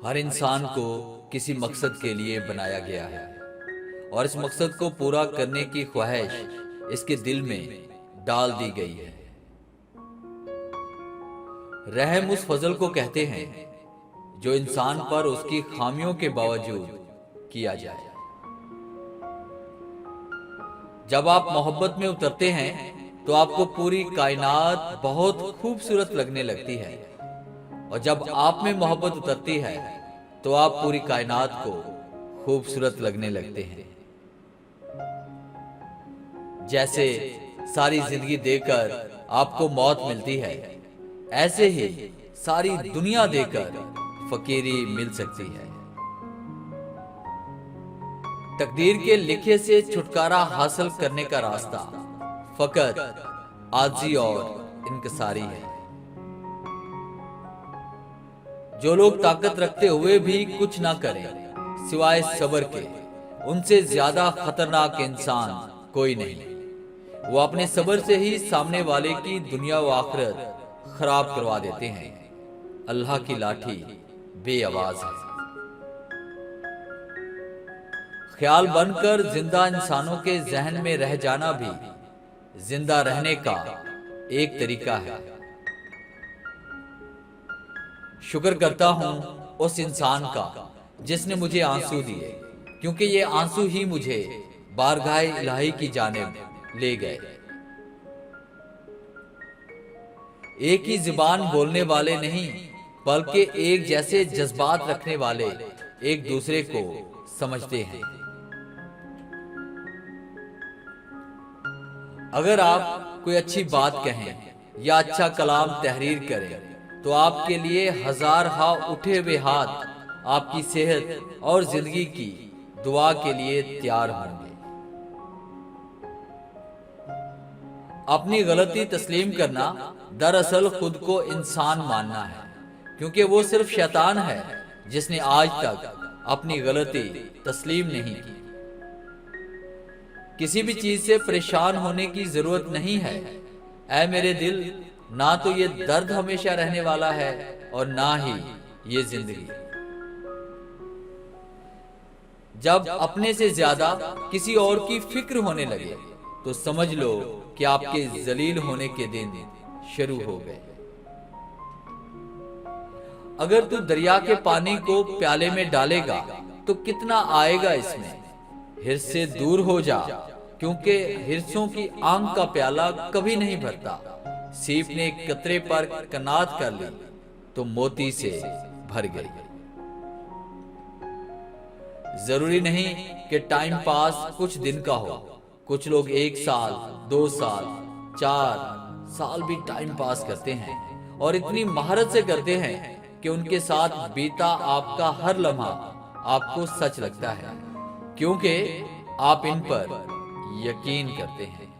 हर इंसान को किसी मकसद के लिए बनाया गया है और इस मकसद को पूरा करने की ख्वाहिश इसके दिल में डाल दी गई है। रहम उस फजल को कहते हैं जो इंसान पर उसकी खामियों के बावजूद किया जाए। जब आप मोहब्बत में उतरते हैं तो आपको पूरी कायनात बहुत खूबसूरत लगने लगती है, और जब आप में मोहब्बत उतरती है तो आप पूरी कायनात को खूबसूरत लगने लगते हैं। जैसे सारी जिंदगी देकर आपको मौत मिलती है, ऐसे ही सारी दुनिया देकर फकीरी मिल सकती है। तकदीर के लिखे से छुटकारा हासिल करने का रास्ता फकत आजी और इनकसारी है। जो लोग ताकत रखते हुए भी कुछ ना करें सिवाय सब्र के, उनसे ज्यादा खतरनाक इंसान कोई नहीं। वो अपने सब्र से ही सामने वाले की दुनिया व आखिरत खराब करवा देते हैं। अल्लाह की लाठी बेआवाज है। ख्याल बनकर जिंदा इंसानों के जहन में रह जाना भी जिंदा रहने का एक तरीका है। शुक्र करता हूं उस इंसान का जिसने मुझे आंसू दिए, क्योंकि ये आंसू ही मुझे बारगाह इलाही की जानिब ले गए। एक ही जुबान बोलने वाले नहीं बल्कि एक जैसे जज्बात रखने वाले एक दूसरे को समझते हैं। अगर आप कोई अच्छी बात कहें या अच्छा कलाम तहरीर करें तो आपके लिए हजार उठे हुए हाथ आपकी सेहत और जिंदगी की दुआ के लिए तैयार होंगे। अपनी गलती तस्लीम करना दरअसल खुद को इंसान मानना है, क्योंकि वो सिर्फ शैतान है जिसने आज तक अपनी गलती तस्लीम नहीं की। किसी भी चीज से परेशान होने की जरूरत नहीं है। ऐ मेरे दिल, ना तो ये दर्द हमेशा रहने वाला है और ना ही ये जिंदगी। जब अपने से ज्यादा किसी और की फिक्र होने लगे तो समझ लो कि आपके जलील होने के दिन शुरू हो गए। अगर तू दरिया के पानी को प्याले में डालेगा तो कितना आएगा इसमें। हिर्स से दूर हो जा, क्योंकि हिर्सों की आंख का प्याला कभी नहीं भरता। सीप ने एक कतरे पर कनात कर ली तो मोती से भर गई। जरूरी नहीं कि टाइम पास कुछ दिन का हो। कुछ लोग 1 साल, 2 साल, 4 साल भी टाइम पास करते हैं, और इतनी महारत से करते हैं कि उनके साथ बीता आपका हर लम्हा आपको सच लगता है, क्योंकि आप इन पर यकीन करते हैं।